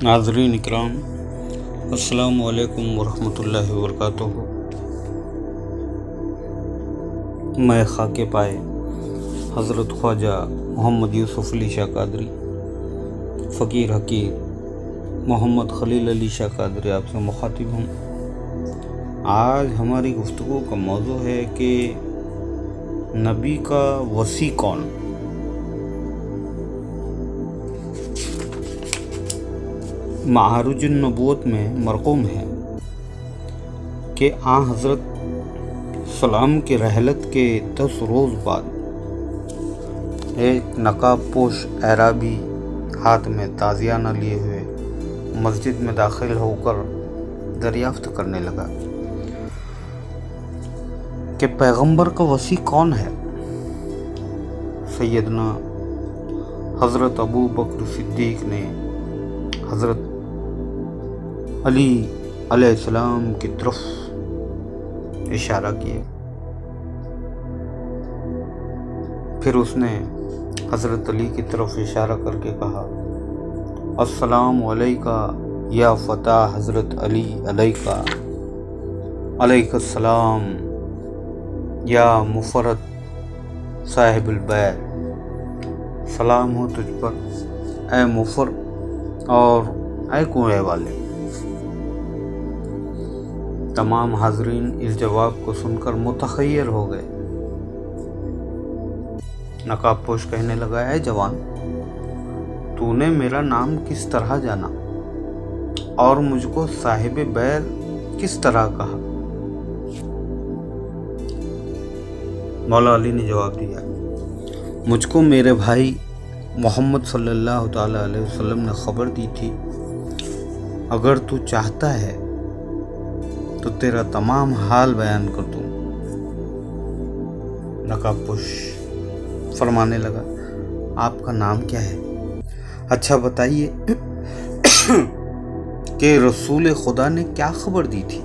नाज़रीन इकराम, अस्सलामु अलैकुम वरहमतुल्लाहि वबरकातुहू। मैं खाके पाए हज़रत ख्वाजा मोहम्मद यूसुफ़ अली शाह कादरी, फ़कीर हकीर मोहम्मद खलील अली शाह कादरी आपसे मुखातिब हूँ। आज हमारी गुफ्तगू का मौजू है कि नबी का वसी कौन। मारुजुन नबूवत में मरक़ूम है कि हज़रत सलाम के रहलत के 10 रोज़ बाद एक नकाब पोश अराबी हाथ में ताज़ियाना लिए हुए मस्जिद में दाखिल होकर दरियाफ्त करने लगा कि पैगंबर का वसी कौन है। सैयदना हज़रत अबू बकर सिद्दीक़ ने हज़रत अली अलैहिस्सलाम की तरफ इशारा किया। फिर उसने हज़रत अली की तरफ इशारा करके कहा, अस्सलामु अलैका या फ़ता हज़रत अली अलैका, अलैकस्सलाम या मुफरद साहिबुल बैत, सलाम हो तुझ पर ए मुफर और ए कुएं वाले। तमाम हाज़रीन इस जवाब को सुनकर मुतखय्यर हो गए। नकाबपोश कहने लगा, है जवान, तूने मेरा नाम किस तरह जाना और मुझको साहिब बैर किस तरह कहा। मौला अली ने जवाब दिया, मुझको मेरे भाई मोहम्मद सल्लल्लाहु ताला अलैहि वसल्लम ने खबर दी थी, अगर तू चाहता है तो तेरा तमाम हाल बयान कर दूँ। नकाबपोश फरमाने लगा, आपका नाम क्या है? अच्छा बताइए कि रसूल खुदा ने क्या खबर दी थी।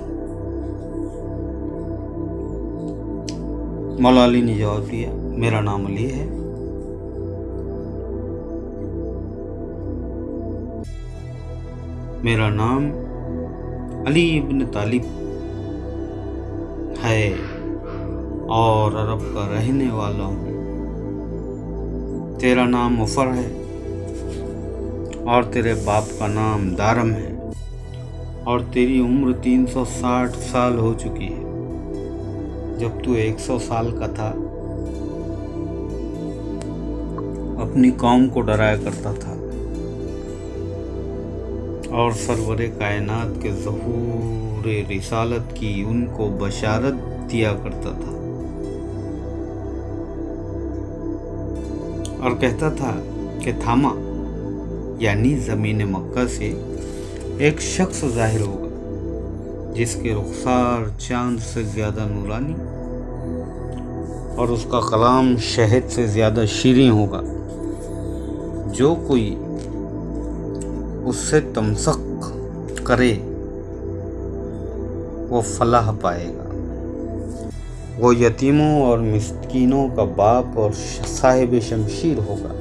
मौला अली ने जवाब दिया, मेरा नाम अली है। मेरा नाम अली इब्न तालिब है और अरब का रहने वाला हूँ। तेरा नाम मुफर है और तेरे बाप का नाम दारम है और तेरी उम्र 360 साल हो चुकी है। जब तू 100 साल का था अपनी कौम को डराया करता था और सरवरे कायनात के ज़हूर रिसालत की उनको बशारत दिया करता था और कहता था कि थामा यानी ज़मीन मक्का से एक शख्स ज़ाहिर होगा जिसके रुखसार चांद से ज़्यादा नूरानी और उसका कलाम शहद से ज़्यादा शीरीं होगा। जो कोई उससे तमसक करे वो फलाह पाएगा। वो यतीमों और मिस्कीनों का बाप और साहिब शमशीर होगा।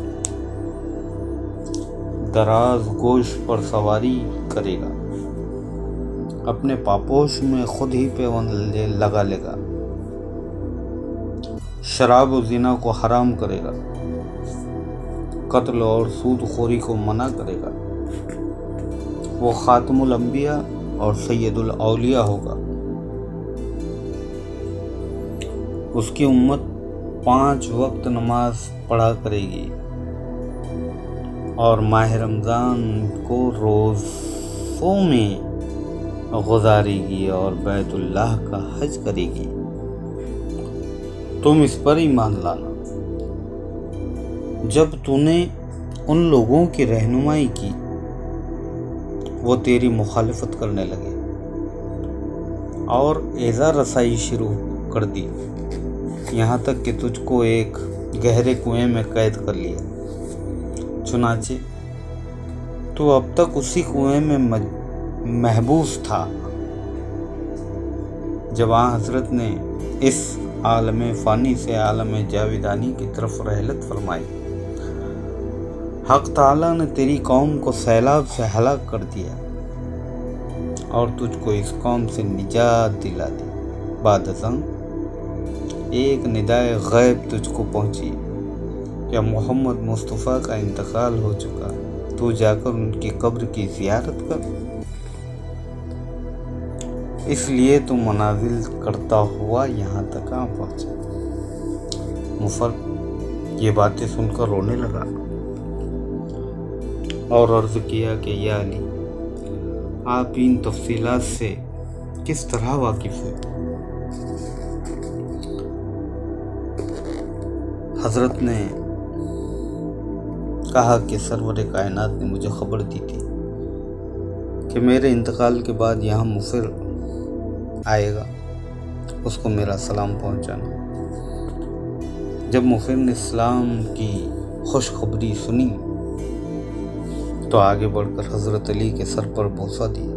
दराज गोश पर सवारी करेगा, अपने पापोश में खुद ही पे लगा लेगा। शराब और ज़िना को हराम करेगा, कत्ल और सूद खोरी को मना करेगा। वो खातमुल अंबिया और सैयदुल औलिया होगा। उसकी उम्मत 5 वक्त नमाज पढ़ा करेगी और माह रमज़ान को रोज़ों में गुजारेगी और बैतुल्लाह का हज करेगी। तुम इस पर ईमान लाना। जब तूने उन लोगों की रहनुमाई की वो तेरी मुखालिफत करने लगे और एज़ा रसाई शुरू कर दी, यहाँ तक कि तुझको एक गहरे कुएं में कैद कर लिया। चुनाचे तो अब तक उसी कुएं में महबूस था। जब हज़रत ने इस आलम फ़ानी से आलम जाविदानी की तरफ रहलत फरमाई, حق تعالیٰ نے تیری قوم کو سیلاب سے ہلاک کر دیا اور تجھ کو اس قوم سے نجات دلا دی۔ بعد ازاں ایک ندائے غیب تجھ کو پہنچی کہ محمد مصطفیٰ کا انتقال ہو چکا، تو جا کر ان کی قبر کی زیارت کر، اس لیے تو منازل کرتا ہوا یہاں تک آ پہنچا۔ مفر یہ باتیں سن کر رونے لگا اور عرض کیا کہ یا علی، آپ ان تفصیلات سے کس طرح واقف ہیں؟ حضرت نے کہا کہ سرور کائنات نے مجھے خبر دی تھی کہ میرے انتقال کے بعد یہاں مفر آئے گا، اس کو میرا سلام پہنچانا۔ جب مفر نے اسلام کی خوشخبری سنی تو آگے بڑھ کر حضرت علی کے سر پر بوسہ دیا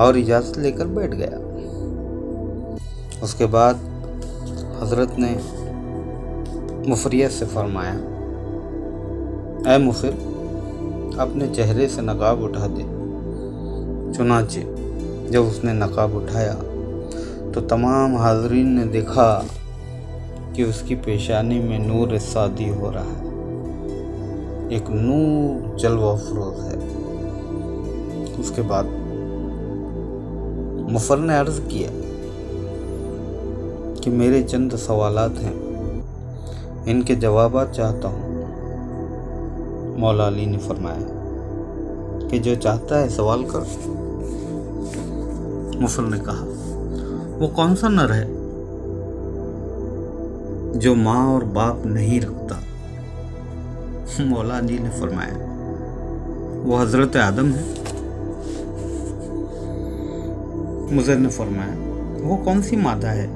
اور اجازت لے کر بیٹھ گیا۔ اس کے بعد حضرت نے مفریت سے فرمایا، اے مفر، اپنے چہرے سے نقاب اٹھا دے۔ چنانچہ جب اس نے نقاب اٹھایا تو تمام حاضرین نے دیکھا کہ اس کی پیشانی میں نور سعدی ہو رہا ہے، ایک نور جلوہ افروز ہے۔ اس کے بعد مفر نے عرض کیا کہ میرے چند سوالات ہیں، ان کے جوابات چاہتا ہوں۔ مولا علی نے فرمایا کہ جو چاہتا ہے سوال کر۔ مفر نے کہا، وہ کون سا نر ہے جو ماں اور باپ نہیں رکھتا؟ مولا علی نے فرمایا، وہ حضرت آدم ہے۔ مضر نے فرمایا، وہ کون سی مادہ ہے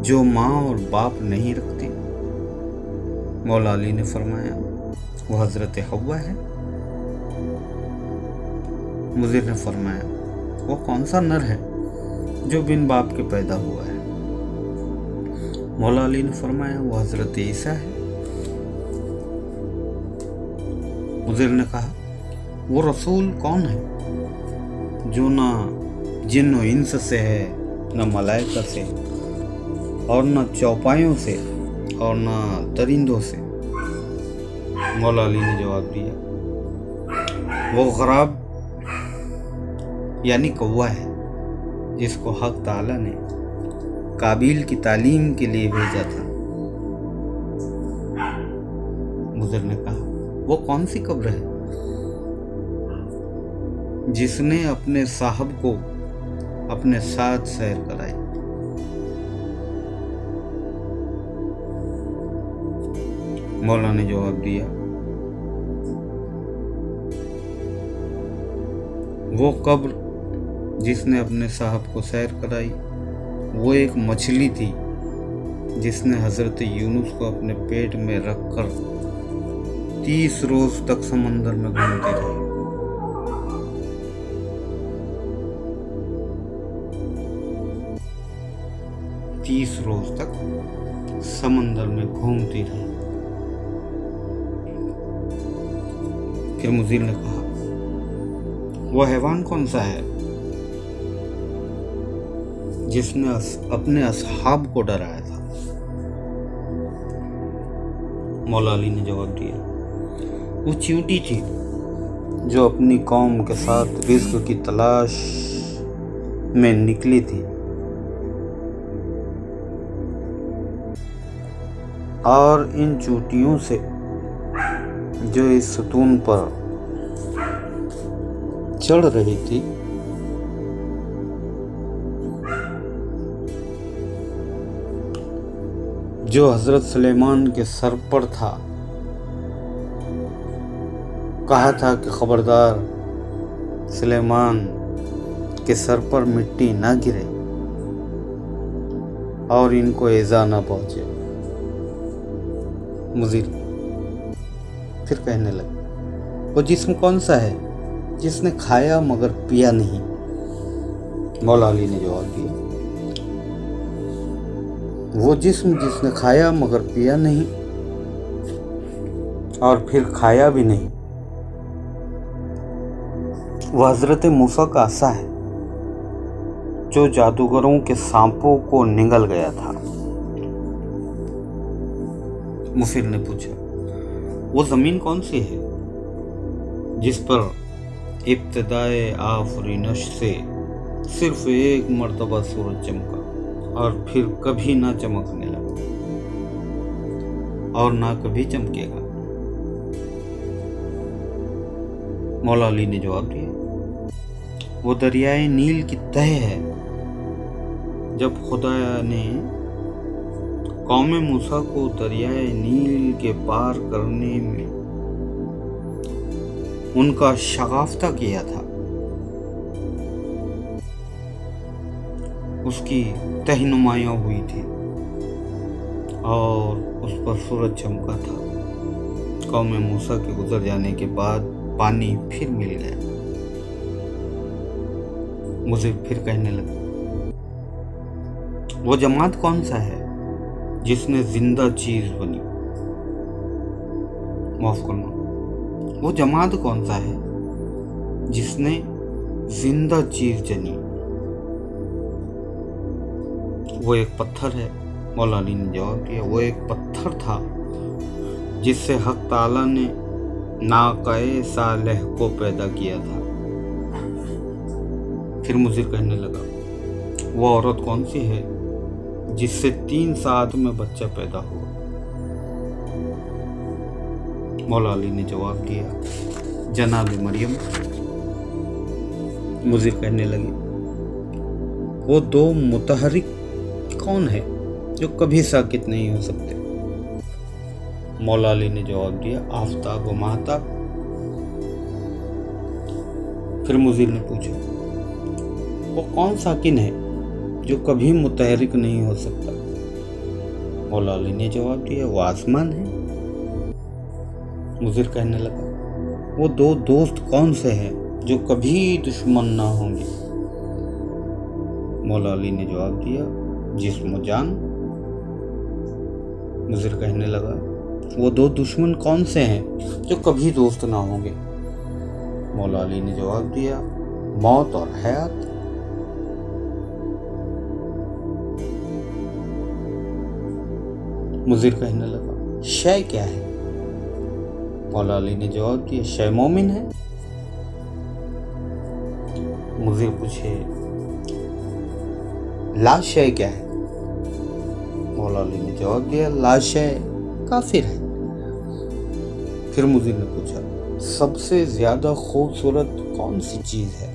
جو ماں اور باپ نہیں رکھتی؟ مولا علی نے فرمایا، وہ حضرت حوا ہے۔ مضر نے فرمایا، وہ کون سا نر ہے جو بن باپ کے پیدا ہوا ہے؟ مولا علی نے فرمایا، وہ حضرت عیسیٰ ہے۔ مضر نے کہا، وہ رسول کون ہے جو نہ جن و انس سے ہے، نہ ملائکہ سے، اور نہ چوپایوں سے، اور نہ درندوں سے؟ مولا علی نے جواب دیا، وہ غراب یعنی کوا ہے جس کو حق تعالیٰ نے قابیل کی تعلیم کے لیے بھیجا تھا۔ مضر نے کہا، وہ کون سی قبر ہے جس نے اپنے صاحب کو اپنے ساتھ سیر کرائی؟ مولا نے جواب دیا، وہ قبر جس نے اپنے صاحب کو سیر کرائی وہ ایک مچھلی تھی جس نے حضرت یونس کو اپنے پیٹ میں رکھ کر 30 روز تک سمندر میں گھومتی رہی۔ 30 روز تک سمندر میں گھومتی رہی۔ پھر مضر نے کہا، وہ حیوان کون سا ہے جس نے اپنے اصحاب کو ڈرایا تھا؟ مولا علی نے جواب دیا، وہ چیونٹی تھی جو اپنی قوم کے ساتھ رزق کی تلاش میں نکلی تھی اور ان چونٹیوں سے جو اس ستون پر چڑھ رہی تھی جو حضرت سلیمان کے سر پر تھا، کہا تھا کہ خبردار سلیمان کے سر پر مٹی نہ گرے اور ان کو ایذا نہ پہنچے۔ مضر پھر کہنے لگے، وہ جسم کون سا ہے جس نے کھایا مگر پیا نہیں؟ مولا علی نے جواب دیا، وہ جسم جس نے کھایا مگر پیا نہیں और फिर खाया भी नहीं। वह हजरत मूसा का असा है जो जादूगरों के सांपों को निगल गया था। मुफिर ने पूछा, वो जमीन कौन सी है जिस पर इब्तिदाए आफरीनश से सिर्फ एक मर्तबा सूरज चमका और फिर कभी ना चमकने लगा और ना कभी चमकेगा? मौला अली ने जवाब दिया, वो दरियाए नील की तह है। जब खुदा ने कौम मूसा को दरियाए नील के पार करने में उनका शगाफ्ता किया था, उसकी तह नुमायां हुई थी और उस पर सूरज चमका था। कौम मूसा के गुजर जाने के बाद पानी फिर मिल गया। मुझे फिर कहने लगा, वो जमात कौन सा है जिसने जिंदा चीज बनी? माफ करना, वो जमात कौन सा है जिसने जिंदा चीज जनी? वो एक पत्थर है। मौला अली ने जवाब दिया, वो एक पत्थर था जिससे हक ताला ने नाक़े सालेह को पैदा किया था। फिर मुझे कहने लगा, वो औरत कौन सी है जिससे 3 साल में बच्चा पैदा हुआ? मौला अली ने जवाब दिया, जनाब मरियम। मुझे कहने लगे, वो 2 मुतहरिक कौन है जो कभी साकित नहीं हो सकते? मौला अली ने जवाब दिया, आफताब व महताब। फिर मुझे ने पूछा, वो कौन साकिन है जो कभी मुतहरिक नहीं हो सकता? मौला अली ने जवाब दिया, वो आसमान है। मुझे कहने लगा, वो 2 दोस्त कौन से हैं जो कभी दुश्मन ना होंगे? मौला अली ने जवाब दिया, जिस्म जान। मुझे कहने लगा, वो 2 दुश्मन कौन से हैं जो कभी दोस्त ना होंगे? मौला अली ने जवाब दिया, मौत और हयात। मुझे कहने लगा, शय क्या है? मौला अली ने जवाब दिया, शय मोमिन है। मुझे पूछे, ला शय क्या है? मौला अली ने जवाब दिया, ला शय काफिर है। फिर मुझे ने पूछा, सबसे ज्यादा खूबसूरत कौन सी चीज है?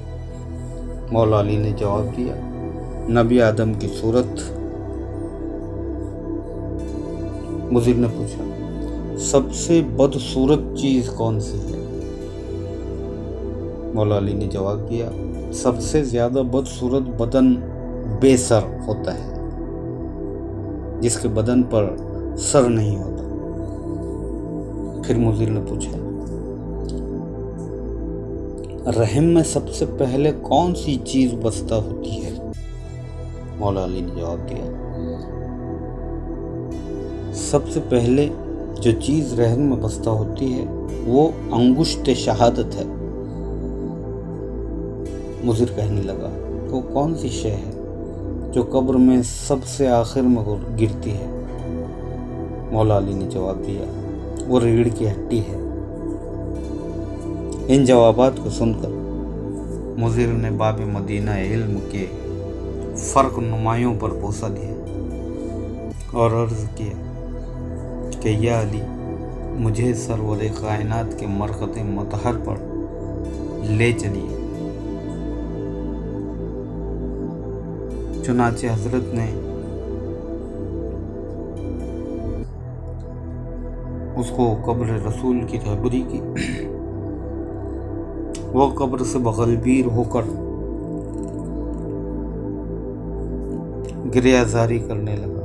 मौला अली ने जवाब दिया, नबी आदम की सूरत। मुझे ने पूछा, सबसे बदसूरत चीज कौन सी है? मौला अली ने जवाब दिया, सबसे ज्यादा बदसूरत बदन बेसर होता है, जिसके बदन पर सर नहीं होता। फिर मुझे ने पूछा, रहम में सबसे पहले कौन सी चीज बस्ता होती है? मौला अली ने जवाब दिया, सबसे पहले जो चीज रहम में बस्ता होती है वो अंगुष्ठ शहादत है। मुझे कहने लगा, वो कौन सी शय है जो कब्र में सबसे आखिर में गिरती है? मौला अली ने जवाब दिया, वो रीढ़ की हड्डी है। इन जवाबात को सुनकर मुज़िर ने बाब मदीना इल्म के फ़र्क नुमायों पर बोसा दिया और अर्ज़ किया कि या अली, मुझे सरवर कायनात के मरकत मतहर पर ले चलिए। चुनाचे हज़रत ने उसको कब्र रसूल की रहबरी की। वो कब्र से बगलबीर होकर गिरियाजारी करने लगा,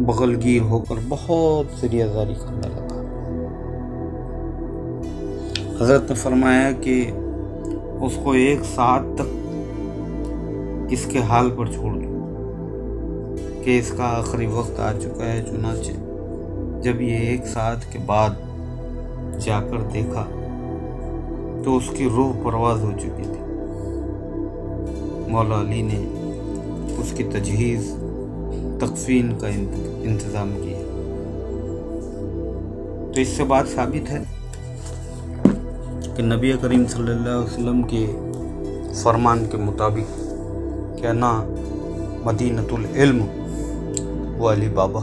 बगलगीर होकर बहुत गिरियाजारी करने लगा। हजरत ने फरमाया कि उसको 1 साल तक इसके हाल पर छोड़ दो कि इसका आखिरी वक्त आ चुका है। चुनाचे جب یہ 1 ساعت کے بعد جا کر دیکھا تو اس کی روح پرواز ہو چکی تھی۔ مولا علی نے اس کی تجہیز تکفین کا انتظام کیا۔ تو اس سے بات ثابت ہے کہ نبی کریم صلی اللہ علیہ وسلم کے فرمان کے مطابق کہنا مدینۃ العلم و علی بابا،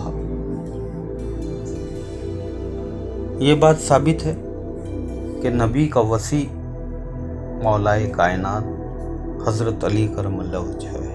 یہ بات ثابت ہے کہ نبی کا وسیع مولائے کائنات حضرت علی کرم اللہ وجہہ ہے۔